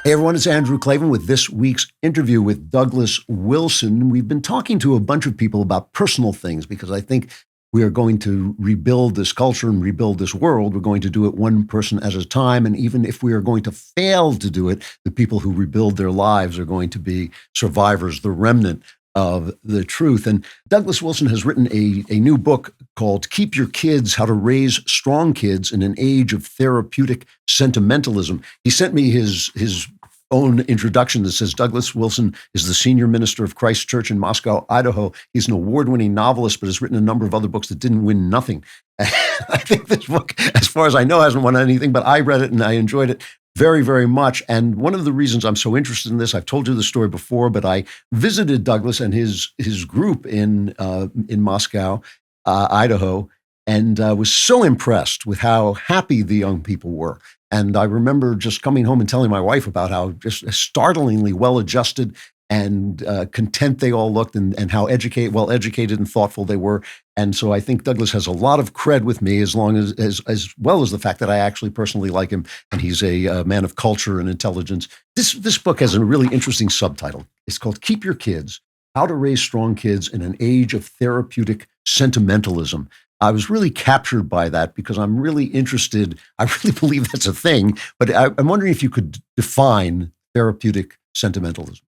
Hey everyone, it's Andrew Klavan with this week's interview with Douglas Wilson. We've been talking to a bunch of people about personal things because I think we are going to rebuild this culture and rebuild this world. We're going to do it one person at a time. And even if we are going to fail to do it, the people who rebuild their lives are going to be survivors, the remnant of the truth. And Douglas Wilson has written a new book called Keep Your Kids, How to Raise Strong Kids in an Age of Therapeutic Sentimentalism. He sent me his own introduction that says Douglas Wilson is the senior minister of Christ Church in Moscow, Idaho. He's an award-winning novelist, but has written a number of other books that didn't win nothing. I think this book, as far as I know, hasn't won anything, but I read it and I enjoyed it very, very much. And one of the reasons I'm so interested in this, I've told you the story before, but I visited Douglas and his group in Moscow, Idaho, and was so impressed with how happy the young people were. And I remember just coming home and telling my wife about how just startlingly well-adjusted and content they all looked, and how well-educated and thoughtful they were. And so I think Douglas has a lot of cred with me, as well as the fact that I actually personally like him, and he's a man of culture and intelligence. This book has a really interesting subtitle. It's called Keep Your Kids, How to Raise Strong Kids in an Age of Therapeutic Sentimentalism. I was really captured by that because I'm really interested. I really believe that's a thing, but I'm wondering if you could define therapeutic sentimentalism.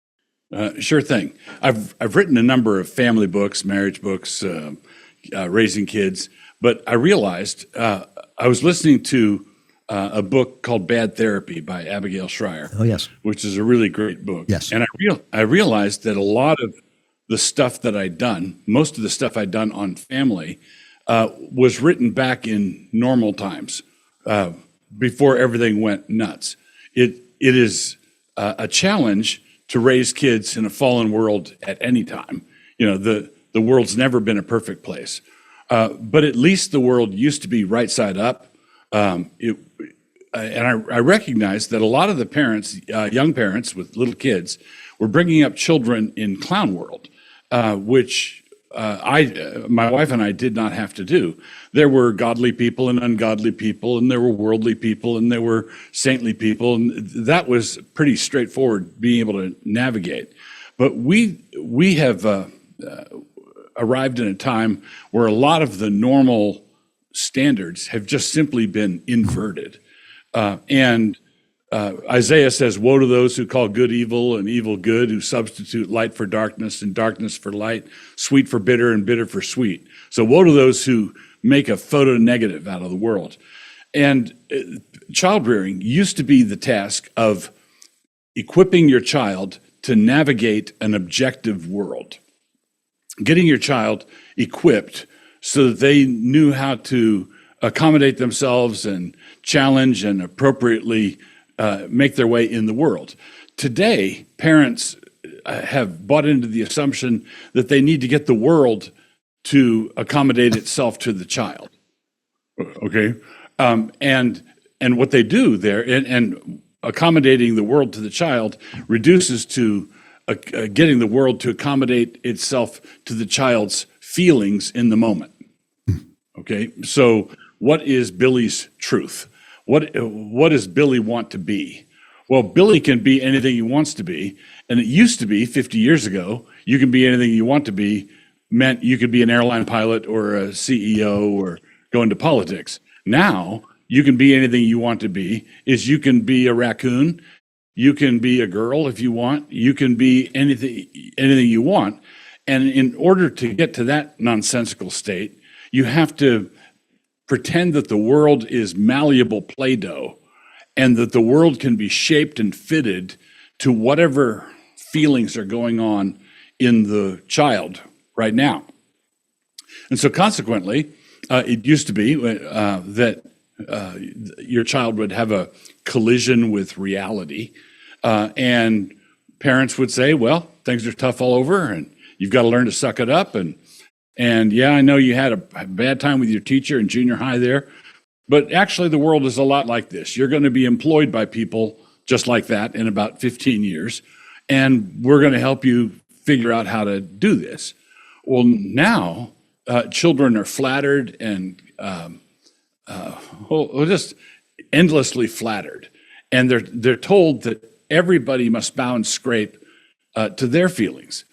Sure thing. I've written a number of family books, marriage books, raising kids, but I realized I was listening to a book called Bad Therapy by Abigail Schreier. Oh, yes. Which is a really great book. Yes. And I realized that a lot of the stuff that I'd done, most of the stuff I'd done on family, was written back in normal times, before everything went nuts. It is a challenge to raise kids in a fallen world at any time. You know, the world's never been a perfect place, but at least the world used to be right side up. And I recognize that a lot of the parents, young parents with little kids, were bringing up children in clown world, which my wife and I did not have to do. There were godly people and ungodly people, and there were worldly people, and there were saintly people, and that was pretty straightforward, being able to navigate. But we have arrived in a time where a lot of the normal standards have just simply been inverted. Isaiah says, woe to those who call good evil and evil good, who substitute light for darkness and darkness for light, sweet for bitter and bitter for sweet. So woe to those who make a photo negative out of the world. And child rearing used to be the task of equipping your child to navigate an objective world, getting your child equipped so that they knew how to accommodate themselves and challenge and appropriately make their way in the world. Today, parents have bought into the assumption that they need to get the world to accommodate itself to the child. Okay, and what they do there, and accommodating the world to the child reduces to getting the world to accommodate itself to the child's feelings in the moment. Okay, so what is Billy's truth? What does Billy want to be? Well, Billy can be anything he wants to be. And it used to be 50 years ago, you can be anything you want to be, meant you could be an airline pilot or a CEO or go into politics. Now, you can be anything you want to be, is you can be a raccoon, you can be a girl if you want, you can be anything you want. And in order to get to that nonsensical state, you have to pretend that the world is malleable Play-Doh and that the world can be shaped and fitted to whatever feelings are going on in the child right now. And so consequently, it used to be that your child would have a collision with reality, and parents would say, well, things are tough all over and you've got to learn to suck it up. And yeah, I know you had a bad time with your teacher in junior high there, but actually the world is a lot like this. You're going to be employed by people just like that in about 15 years, and we're going to help you figure out how to do this. Well, now children are flattered and just endlessly flattered, and they're told that everybody must bow and scrape to their feelings.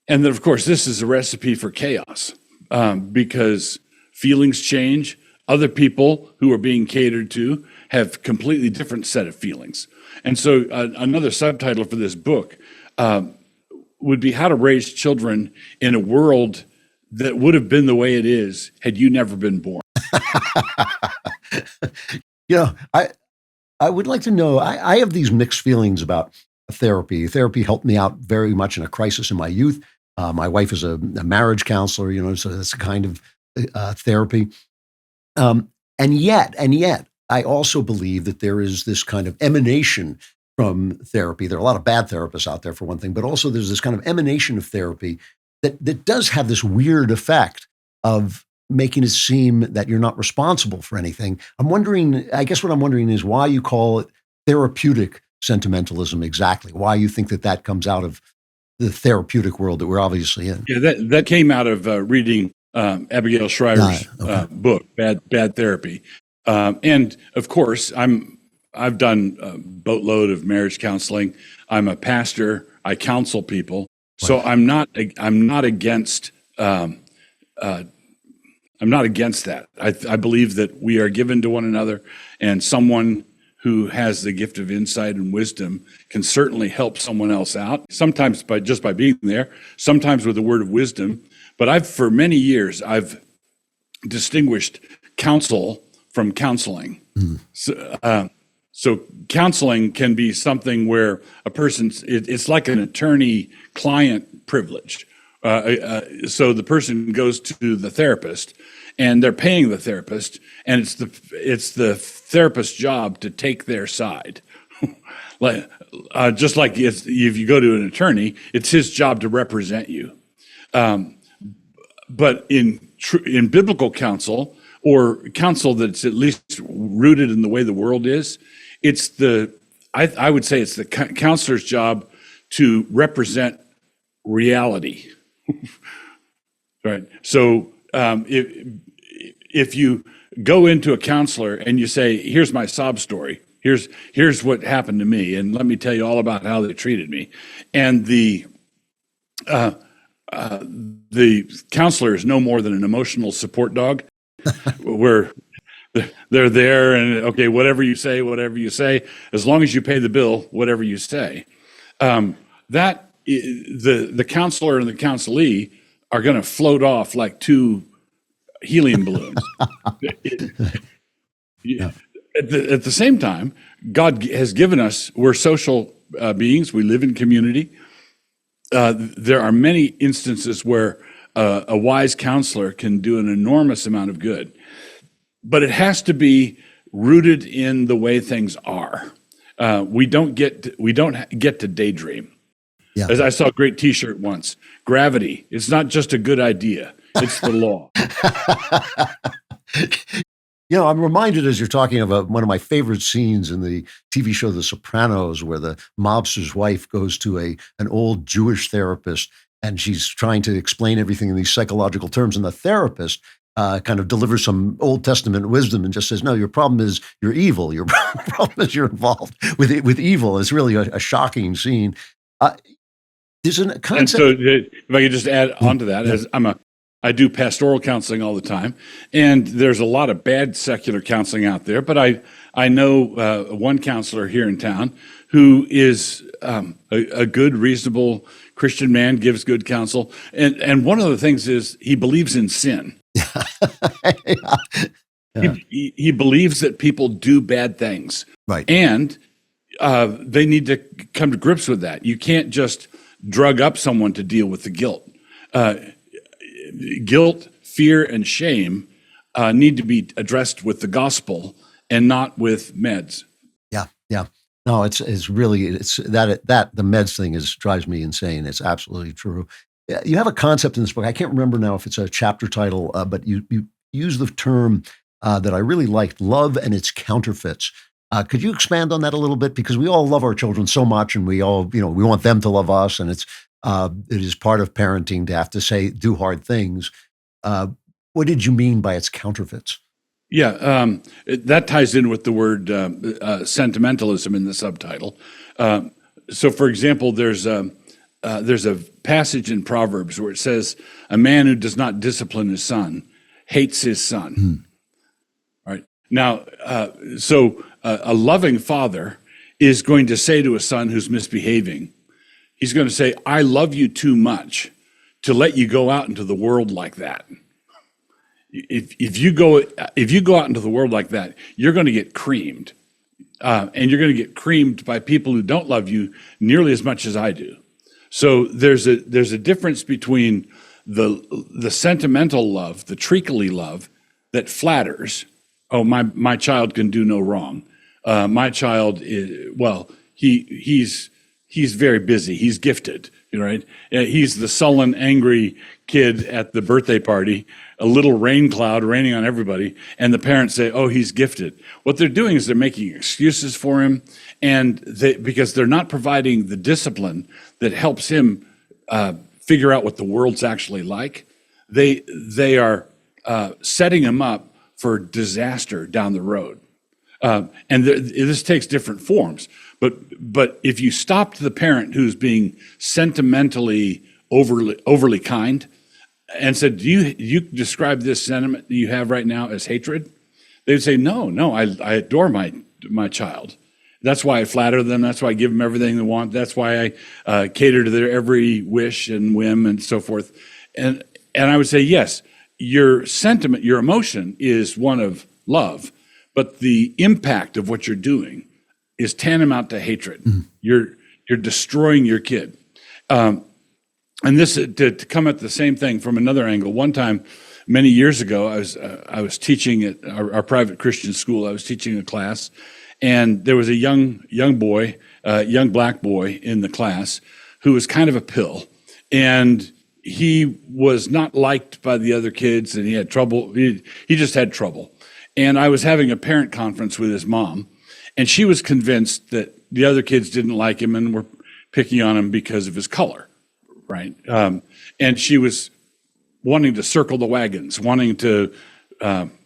And then, of course, this is a recipe for chaos because feelings change. Other people who are being catered to have completely different set of feelings. And so another subtitle for this book would be How to Raise Children in a World That Would Have Been the Way It Is Had You Never Been Born. I would like to know, I have these mixed feelings about therapy. Therapy helped me out very much in a crisis in my youth. My wife is a marriage counselor, so that's a kind of therapy. And yet, I also believe that there is this kind of emanation from therapy. There are a lot of bad therapists out there, for one thing, but also there's this kind of emanation of therapy that does have this weird effect of making it seem that you're not responsible for anything. I guess what I'm wondering is why you call it therapeutic sentimentalism exactly, why you think that comes out of the therapeutic world that we're obviously in. Yeah, that came out of reading Abigail Schreier's book, Bad Therapy. And of course, I've done a boatload of marriage counseling. I'm a pastor. I counsel people. So I'm not against that. I believe that we are given to one another, and someone who has the gift of insight and wisdom can certainly help someone else out, sometimes by being there, sometimes with a word of wisdom. But for many years, I've distinguished counsel from counseling. So counseling can be something where a person's, it's like an attorney-client privilege. So the person goes to the therapist, and they're paying the therapist, and it's the therapist's job to take their side. Just like if you go to an attorney, it's his job to represent you. But in biblical counsel, or counsel that's at least rooted in the way the world is, I would say it's the counselor's job to represent reality. Right. So if you go into a counselor and you say, "Here's my sob story. Here's what happened to me, and let me tell you all about how they treated me," and the counselor is no more than an emotional support dog, where they're there and, okay, whatever you say, as long as you pay the bill, whatever you say. The counselor and the counselee are going to float off like two helium balloons. At the same time, God has given us, we're social beings, we live in community. There are many instances where a wise counselor can do an enormous amount of good, but it has to be rooted in the way things are. We don't get to daydream. Yeah. As I saw a great T-shirt once, gravity, it's not just a good idea, it's the law. I'm reminded as you're talking about one of my favorite scenes in the TV show The Sopranos, where the mobster's wife goes to an old Jewish therapist, and she's trying to explain everything in these psychological terms, and the therapist kind of delivers some Old Testament wisdom and just says, "No, your problem is you're evil. Your problem is you're involved with evil." It's really a shocking scene. There's a concept. And so, if I could just add on to that, as I do pastoral counseling all the time, and there's a lot of bad secular counseling out there. But I know one counselor here in town who is a good, reasonable Christian man, gives good counsel, and one of the things is he believes in sin. Yeah. He believes that people do bad things, right? And they need to come to grips with that. You can't just drug up someone to deal with the guilt. Guilt, fear, and shame need to be addressed with the gospel and not with meds. Yeah. No, it's really that the meds thing drives me insane. It's absolutely true. You have a concept in this book. I can't remember now if it's a chapter title, but you use the term that I really liked, love and its counterfeits. Could you expand on that a little bit? Because we all love our children so much, and we all, we want them to love us, and it is part of parenting to have to do hard things. What did you mean by its counterfeits? That ties in with the word sentimentalism in the subtitle. So, for example, there's a passage in Proverbs where it says, "A man who does not discipline his son hates his son." Right now, a loving father is going to say to a son who's misbehaving, he's going to say, "I love you too much to let you go out into the world like that." If you go out into the world like that, you're going to get creamed, and you're going to get creamed by people who don't love you nearly as much as I do. So there's a difference between the sentimental love, the treacly love that flatters. Oh, my child can do no wrong. My child is, well, he's very busy. He's gifted, right? He's the sullen, angry kid at the birthday party, a little rain cloud raining on everybody, and the parents say, "Oh, he's gifted." What they're doing is they're making excuses for him, and because they're not providing the discipline that helps him figure out what the world's actually like, they are setting him up for disaster down the road. And this takes different forms. But if you stopped the parent who's being sentimentally overly kind and said, "Do you describe this sentiment that you have right now as hatred?" They would say, No, I adore my child. That's why I flatter them. That's why I give them everything they want. That's why I cater to their every wish and whim and so forth. And I would say, yes, your sentiment, your emotion is one of love, but the impact of what you're doing is tantamount to hatred. You're destroying your kid. And this to come at the same thing from another angle. One time, many years ago, I was teaching at our private Christian school. I was teaching a class, and there was a young boy, young black boy in the class who was kind of a pill, and he was not liked by the other kids, and he had trouble. He just had trouble. And I was having a parent conference with his mom, and she was convinced that the other kids didn't like him and were picking on him because of his color, right? And she was wanting to circle the wagons, wanting to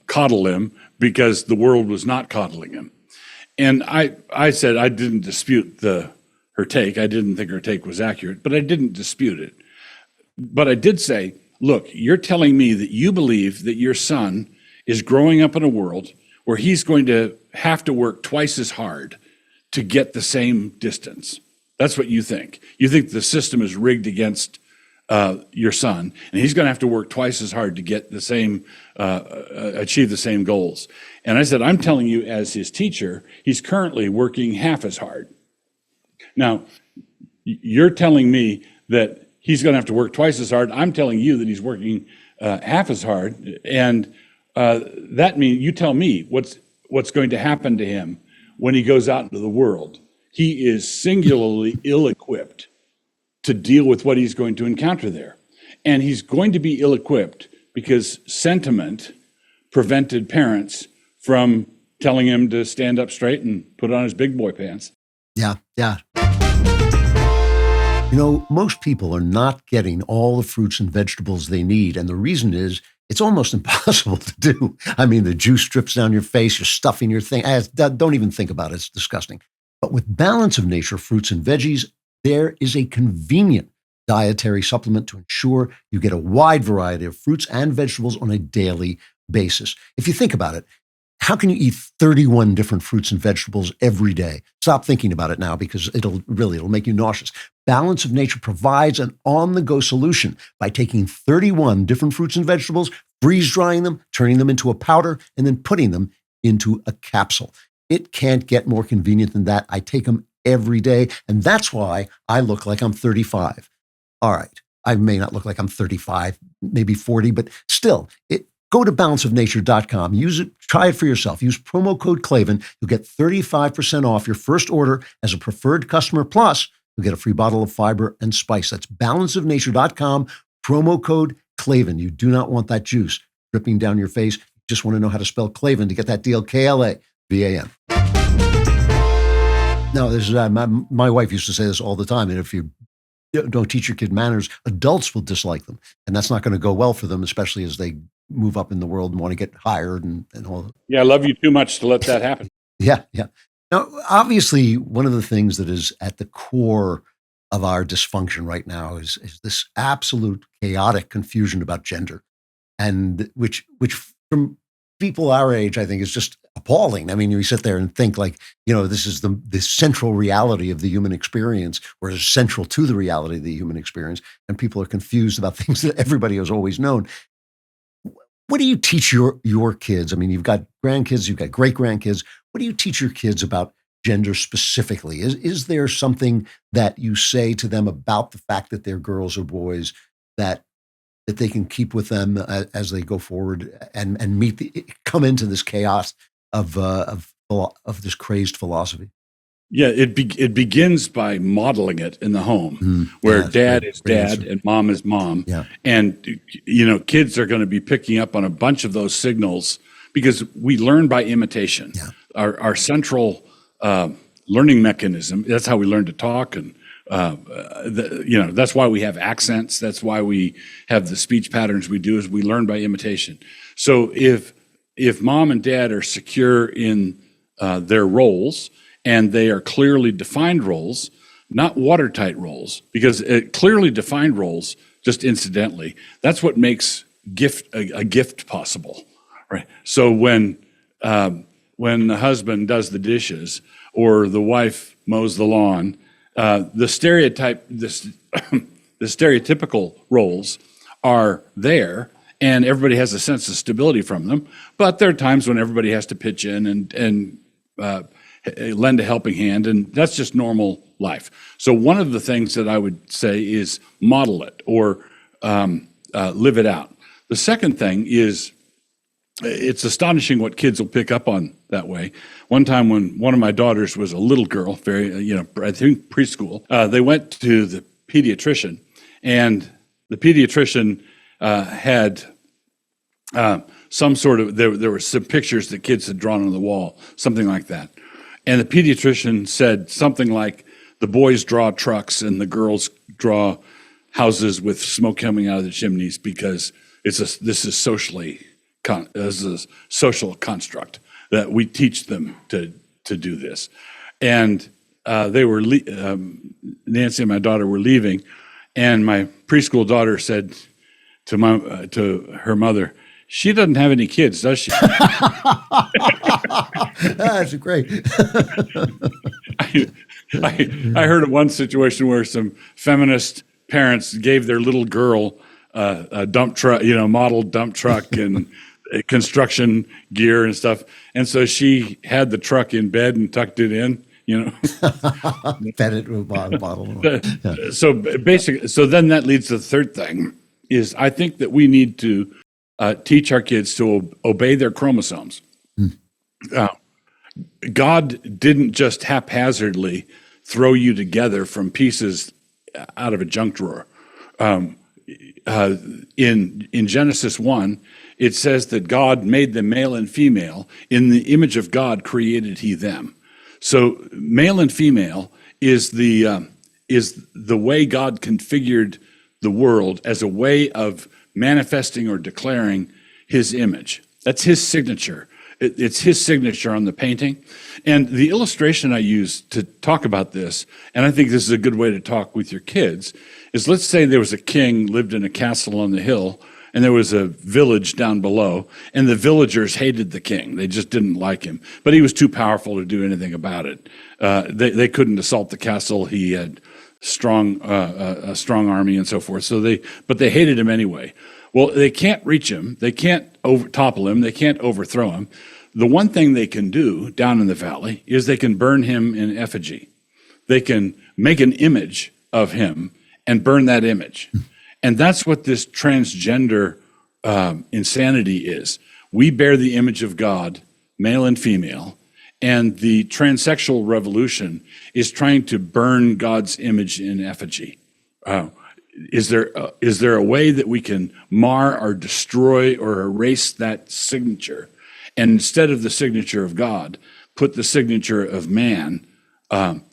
coddle him because the world was not coddling him. And I said I didn't dispute her take. I didn't think her take was accurate, but I didn't dispute it. But I did say, look, you're telling me that you believe that your son is growing up in a world where he's going to have to work twice as hard to get the same distance. That's what you think. You think the system is rigged against your son, and he's going to have to work twice as hard to get the same, achieve the same goals. And I said, I'm telling you as his teacher, he's currently working half as hard. Now, you're telling me that he's going to have to work twice as hard. I'm telling you that he's working half as hard, and that means you tell me what's going to happen to him when he goes out into the world. He is singularly ill-equipped to deal with what he's going to encounter there. And he's going to be ill-equipped because sentiment prevented parents from telling him to stand up straight and put on his big boy pants. Yeah. You know, most people are not getting all the fruits and vegetables they need. And the reason is it's almost impossible to do. I mean, the juice drips down your face, you're stuffing your thing. Don't even think about it. It's disgusting. But with Balance of Nature fruits and veggies, there is a convenient dietary supplement to ensure you get a wide variety of fruits and vegetables on a daily basis. If you think about it, how can you eat 31 different fruits and vegetables every day? Stop thinking about it now because it'll make you nauseous. Balance of Nature provides an on-the-go solution by taking 31 different fruits and vegetables, freeze-drying them, turning them into a powder, and then putting them into a capsule. It can't get more convenient than that. I take them every day, and that's why I look like I'm 35. All right, I may not look like I'm 35, maybe 40, but still, go to balanceofnature.com. Use it, try it for yourself. Use promo code Klavan. You'll get 35% off your first order as a preferred customer. Plus, you'll get a free bottle of fiber and spice. That's balanceofnature.com, promo code Klavan. You do not want that juice dripping down your face. You just want to know how to spell Klavan to get that deal, Klavan. No, this is my wife used to say this all the time. And if you don't teach your kid manners, adults will dislike them, and that's not going to go well for them, especially as they move up in the world and want to get hired and all. Yeah, I love you too much to let that happen. Yeah, yeah. Now, obviously, one of the things that is at the core of our dysfunction right now is this absolute chaotic confusion about gender, and which from people our age, I think, is just appalling. I mean, you sit there and think like, this is the central reality of the human experience, or is central to the reality of the human experience, and people are confused about things that everybody has always known. What do you teach your kids? I mean, you've got grandkids, you've got great grandkids. What do you teach your kids about gender specifically? Is there something that you say to them about the fact that they're girls or boys that they can keep with them as they go forward and come into this chaos of this crazed philosophy? Yeah, it begins by modeling it in the home, where dad is dad and mom is mom. Yeah. And, kids are going to be picking up on a bunch of those signals because we learn by imitation. Yeah. Our central learning mechanism, that's how we learn to talk. And, that's why we have accents. That's why we have the speech patterns we do, is we learn by imitation. So if mom and dad are secure in their roles, and they are clearly defined roles, not watertight roles, because clearly defined roles, just incidentally, that's what makes a gift possible, right? So when the husband does the dishes or the wife mows the lawn, the stereotypical roles are there, and everybody has a sense of stability from them. But there are times when everybody has to pitch in and lend a helping hand, and that's just normal life. So one of the things that I would say is model it or live it out. The second thing is, it's astonishing what kids will pick up on that way. One time when one of my daughters was a little girl, very, I think preschool, they went to the pediatrician, and the pediatrician had some sort of, there were some pictures that kids had drawn on the wall, something like that. And the pediatrician said something like, the boys draw trucks and the girls draw houses with smoke coming out of the chimneys because this is a social construct that we teach them to do this. And they were Nancy and my daughter were leaving, and my preschool daughter said to her mother, "She doesn't have any kids, does she?" That's great. I heard of one situation where some feminist parents gave their little girl a dump truck, model dump truck and construction gear and stuff, and so she had the truck in bed and tucked it in. Fed it with a bottle. Yeah. So basically, then that leads to the third thing is I think that we need to teach our kids to obey their chromosomes. God didn't just haphazardly throw you together from pieces out of a junk drawer. In Genesis 1, it says that God made them male and female. In the image of God created he them. So male and female is the way God configured the world as a way of manifesting or declaring his image. That's his signature. It's his signature on the painting. And the illustration I use to talk about this, and I think this is a good way to talk with your kids, is let's say there was a king lived in a castle on the hill, and there was a village down below, and the villagers hated the king. They just didn't like him. But he was too powerful to do anything about it. They couldn't assault the castle. He had a strong army and so forth. But they hated him anyway. Well, they can't reach him. They can't topple him. They can't overthrow him. The one thing they can do down in the valley is they can burn him in effigy. They can make an image of him and burn that image. And that's what this transgender insanity is. We bear the image of God, male and female, and the transsexual revolution is trying to burn God's image in effigy. Is there a way that we can mar or destroy or erase that signature, and instead of the signature of God, put the signature of man on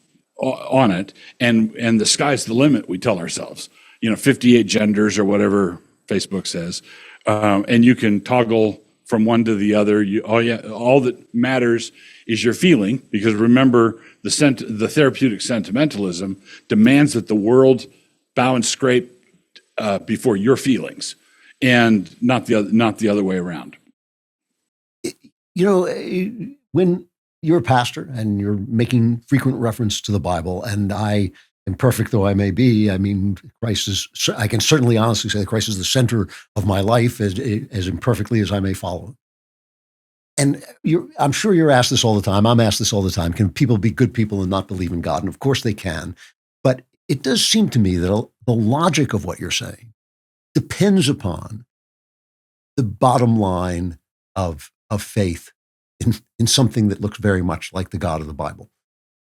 it, and the sky's the limit, we tell ourselves. 58 genders or whatever Facebook says. and you can toggle from one to the other. All that matters is your feeling, because remember, the therapeutic sentimentalism demands that the world bow and scrape before your feelings, and not the other way around. When you're a pastor and you're making frequent reference to the Bible, and I, imperfect though I may be, I mean, I can certainly honestly say that Christ is the center of my life, as imperfectly as I may follow. And I'm sure you're asked this all the time. I'm asked this all the time. Can people be good people and not believe in God? And of course they can. But it does seem to me that the logic of what you're saying depends upon the bottom line of faith in something that looks very much like the God of the Bible.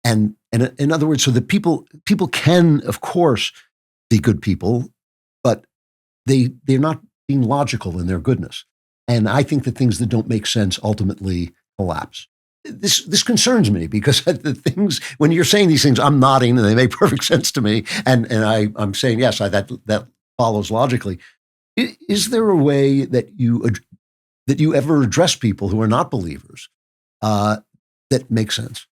And in other words, so that people can, of course, be good people, but they're not being logical in their goodness. And I think that things that don't make sense ultimately collapse. This concerns me, because the things, when you're saying these things, I'm nodding and they make perfect sense to me. And I'm saying, yes, that follows logically. Is there a way that you ever address people who are not believers that makes sense?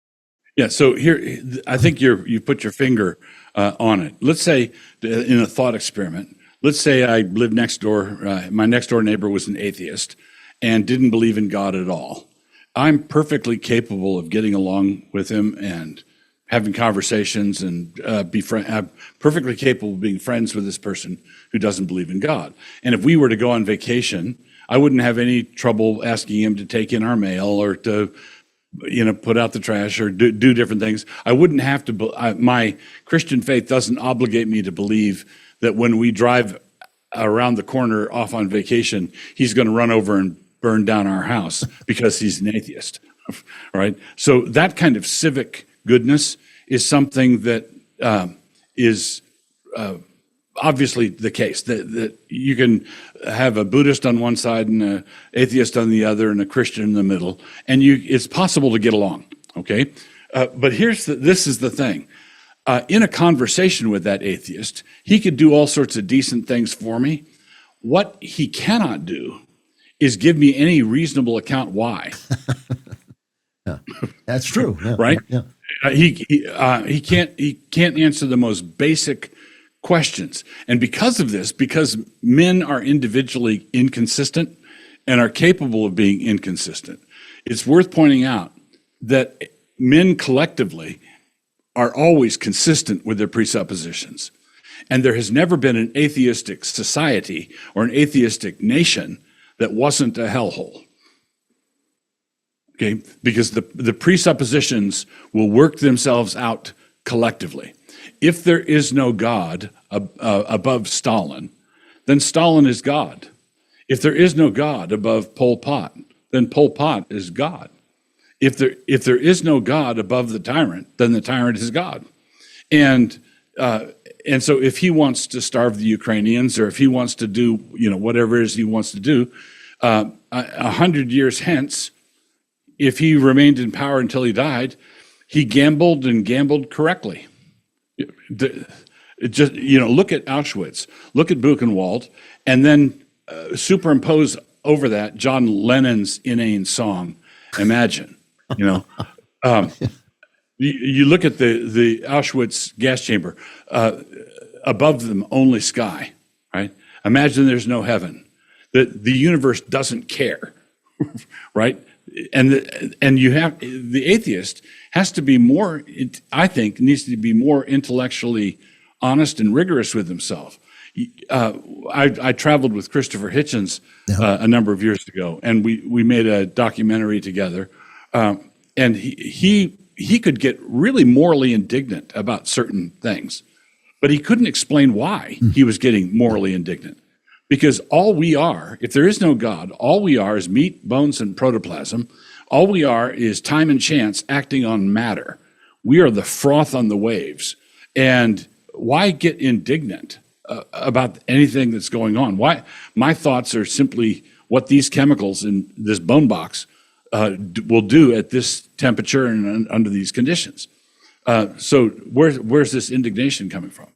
Yeah. So here, I think you put your finger on it. Let's say, in a thought experiment, let's say I lived next door. My next door neighbor was an atheist and didn't believe in God at all. I'm perfectly capable of getting along with him and having conversations and perfectly capable of being friends with this person who doesn't believe in God. And if we were to go on vacation, I wouldn't have any trouble asking him to take in our mail or to put out the trash or do different things. I wouldn't have to. My Christian faith doesn't obligate me to believe that when we drive around the corner off on vacation, he's going to run over and burn down our house because he's an atheist, right? So that kind of civic goodness is something that is obviously the case, that you can have a Buddhist on one side and an atheist on the other and a Christian in the middle, and it's possible to get along, okay? But this is the thing. In a conversation with that atheist, he could do all sorts of decent things for me. What he cannot do is give me any reasonable account why. Yeah, that's true. Yeah, right? Yeah. He can't answer the most basic questions. And because of this, because men are individually inconsistent and are capable of being inconsistent, it's worth pointing out that men collectively are always consistent with their presuppositions. And there has never been an atheistic society or an atheistic nation that wasn't a hellhole. Okay? Because the presuppositions will work themselves out collectively. If there is no God above Stalin, then Stalin is God. If there is no God above Pol Pot, then Pol Pot is God. If there is no God above the tyrant, then the tyrant is God. And so if he wants to starve the Ukrainians, or if he wants to do whatever it is he wants to do, 100 years hence, if he remained in power until he died, he gambled correctly. Just look at Auschwitz, look at Buchenwald, and then superimpose over that John Lennon's inane song, "Imagine." You look at the Auschwitz gas chamber, above them only sky, right? Imagine there's no heaven. The universe doesn't care, right? And you have the atheist has to be more. I think needs to be more intellectually honest and rigorous with himself. I traveled with Christopher Hitchens a number of years ago, and we made a documentary together. And he could get really morally indignant about certain things, but he couldn't explain why he was getting morally indignant. Because all we are, if there is no God, all we are is meat, bones, and protoplasm. All we are is time and chance acting on matter. We are the froth on the waves. And why get indignant about anything that's going on? Why? My thoughts are simply what these chemicals in this bone box will do at this temperature and under these conditions. So where's this indignation coming from?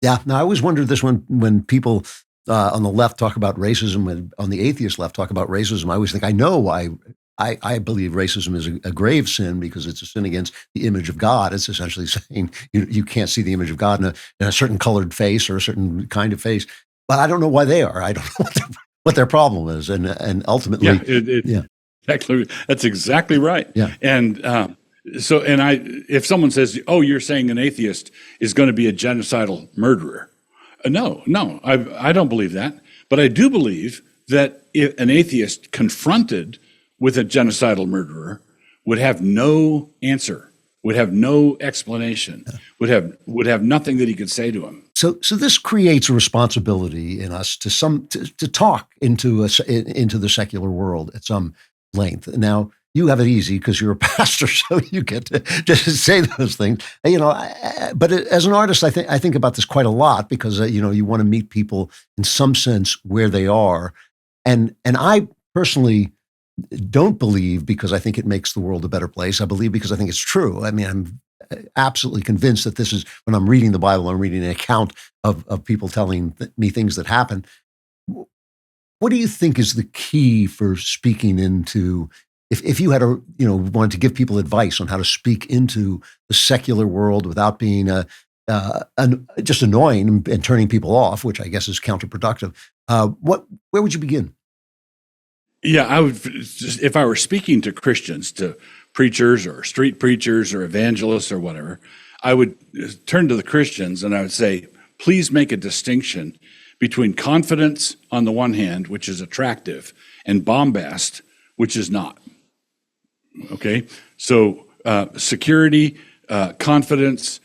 Yeah. Now, I always wondered this when people on the left talk about racism, and on the atheist left talk about racism, I always think I know why. I believe racism is a grave sin because it's a sin against the image of God. It's essentially saying you can't see the image of God in a certain colored face or a certain kind of face. But I don't know why they are. I don't know what their problem is, and ultimately, exactly, that's exactly right. Yeah. And if someone says, "Oh, you're saying an atheist is going to be a genocidal murderer," no, I don't believe that. But I do believe that if an atheist confronted with a genocidal murderer would have no answer, would have no explanation, would have nothing that he could say to him. So this creates a responsibility in us to talk into the secular world at some length. Now, you have it easy because you're a pastor, so you get to just say those things. But as an artist, I think about this quite a lot because you want to meet people in some sense where they are, and I personally don't believe because I think it makes the world a better place. I believe because I think it's true. I mean, I'm absolutely convinced that this is, when I'm reading the Bible, I'm reading an account of people telling me things that happen. What do you think is the key for speaking into, if you had wanted to give people advice on how to speak into the secular world without being just annoying and turning people off, which I guess is counterproductive, where would you begin? Yeah, I would. If I were speaking to Christians, to preachers or street preachers or evangelists or whatever, I would turn to the Christians and I would say, please make a distinction between confidence on the one hand, which is attractive, and bombast, which is not. Okay? So security, confidence,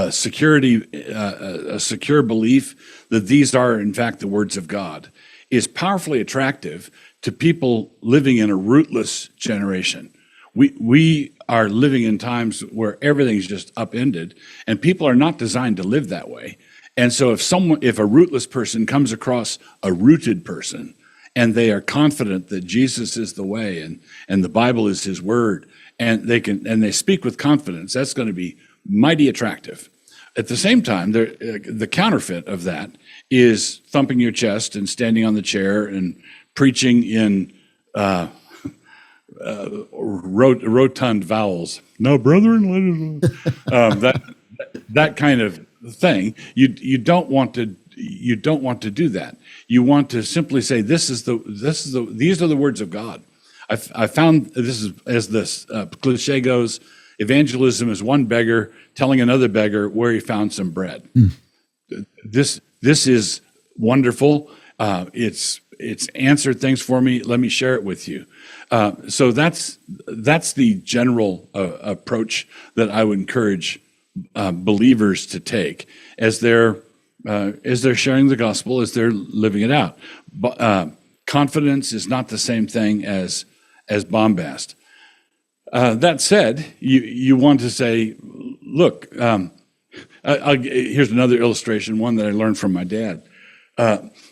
security, a secure belief that these are, in fact, the words of God, is powerfully attractive to people living in a rootless generation. We are living in times where everything's just upended, and people are not designed to live that way. And so if a rootless person comes across a rooted person, and they are confident that Jesus is the way and the Bible is his word, and they speak with confidence, that's going to be mighty attractive. At the same time, the counterfeit of that is thumping your chest and standing on the chair and preaching in rotund vowels. No, brethren, that kind of thing. You don't want to do that. You want to simply say these are the words of God. I found this is, as this cliche goes, evangelism is one beggar telling another beggar where he found some bread. This is wonderful. It's answered things for me. Let me share it with you. So that's the general approach that I would encourage believers to take as they're sharing the gospel, as they're living it out. Confidence is not the same thing as bombast. That said, you want to say, look, here's another illustration, one that I learned from my dad.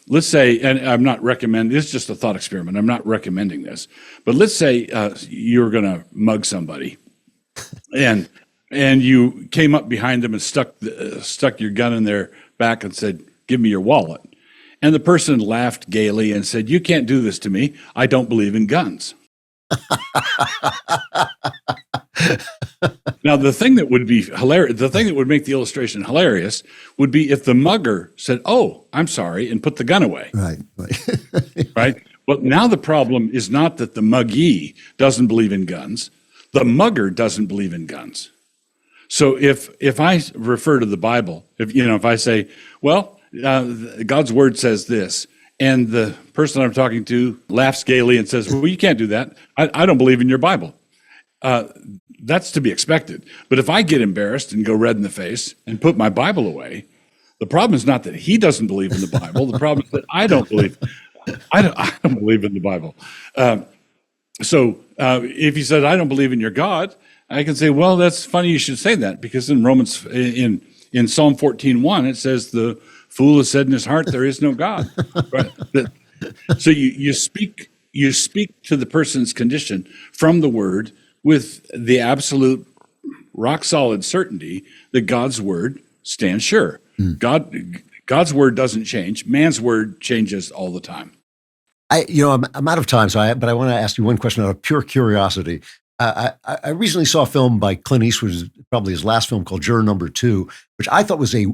Let's say, and I'm not recommending, this is just a thought experiment, I'm not recommending this, but let's say you're going to mug somebody, and you came up behind them and stuck your gun in their back and said, give me your wallet. And the person laughed gaily and said, you can't do this to me, I don't believe in guns. Now, the thing that would be hilarious, the thing that would make the illustration hilarious would be if the mugger said, oh, I'm sorry, and put the gun away. Right. Right? Well, now the problem is not that the muggee doesn't believe in guns. The mugger doesn't believe in guns. So if I refer to the Bible, if I say, well, God's word says this, and the person I'm talking to laughs gaily and says, well, you can't do that. I don't believe in your Bible. That's to be expected. But if I get embarrassed and go red in the face and put my Bible away, the problem is not that he doesn't believe in the Bible. The problem is that I don't believe in the Bible. So if he says, I don't believe in your God, I can say, well, that's funny you should say that, because in in Psalm 14:1, it says, the fool has said in his heart, there is no God. Right? So you speak to the person's condition from the word with the absolute rock solid certainty that God's word stands sure. God God's word doesn't change. Man's word changes all the time. I'm out of time, but I want to ask you one question out of pure curiosity. I recently saw a film by Clint Eastwood, probably his last film, called Juror Number Two, which I thought was a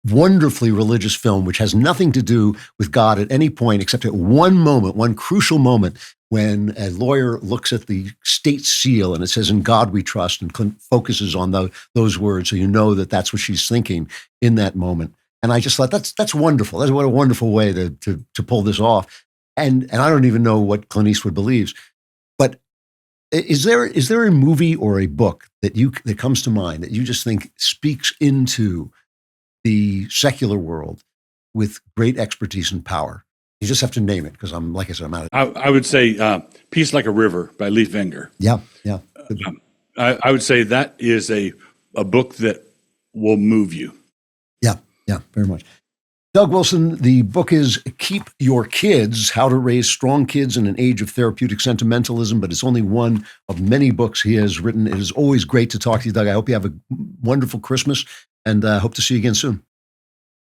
wonderfully religious film, which has nothing to do with God at any point, except at one moment, one crucial moment, when a lawyer looks at the state seal and it says, "In God we trust," and Clint focuses on those words, so you know that that's what she's thinking in that moment. And I just thought that's wonderful. That's what a wonderful way to pull this off. And I don't even know what Clint Eastwood believes, but is there a movie or a book that comes to mind that you just think speaks into the secular world with great expertise and power? You just have to name it, because like I said, I'm out of. I would say Peace Like a River by Leif Wenger. Yeah. I would say that is a book that will move you. Yeah, very much. Doug Wilson, the book is Keep Your Kids, How to Raise Strong Kids in an Age of Therapeutic Sentimentalism, but it's only one of many books he has written. It is always great to talk to you, Doug. I hope you have a wonderful Christmas, and hope to see you again soon.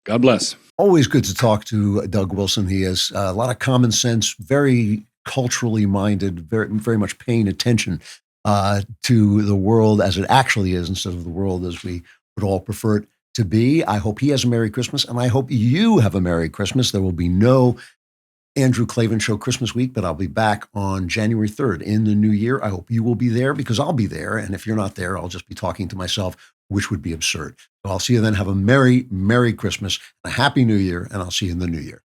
God bless. Always good to talk to Doug Wilson. He has a lot of common sense, very culturally minded, very, very much paying attention to the world as it actually is, instead of the world as we would all prefer it to be. I hope he has a Merry Christmas, and I hope you have a Merry Christmas. There will be no Andrew Klavan Show Christmas week, but I'll be back on January 3rd in the new year. I hope you will be there, because I'll be there. And if you're not there, I'll just be talking to myself, which would be absurd. So I'll see you then. Have a Merry, Merry Christmas, a Happy New Year, and I'll see you in the new year.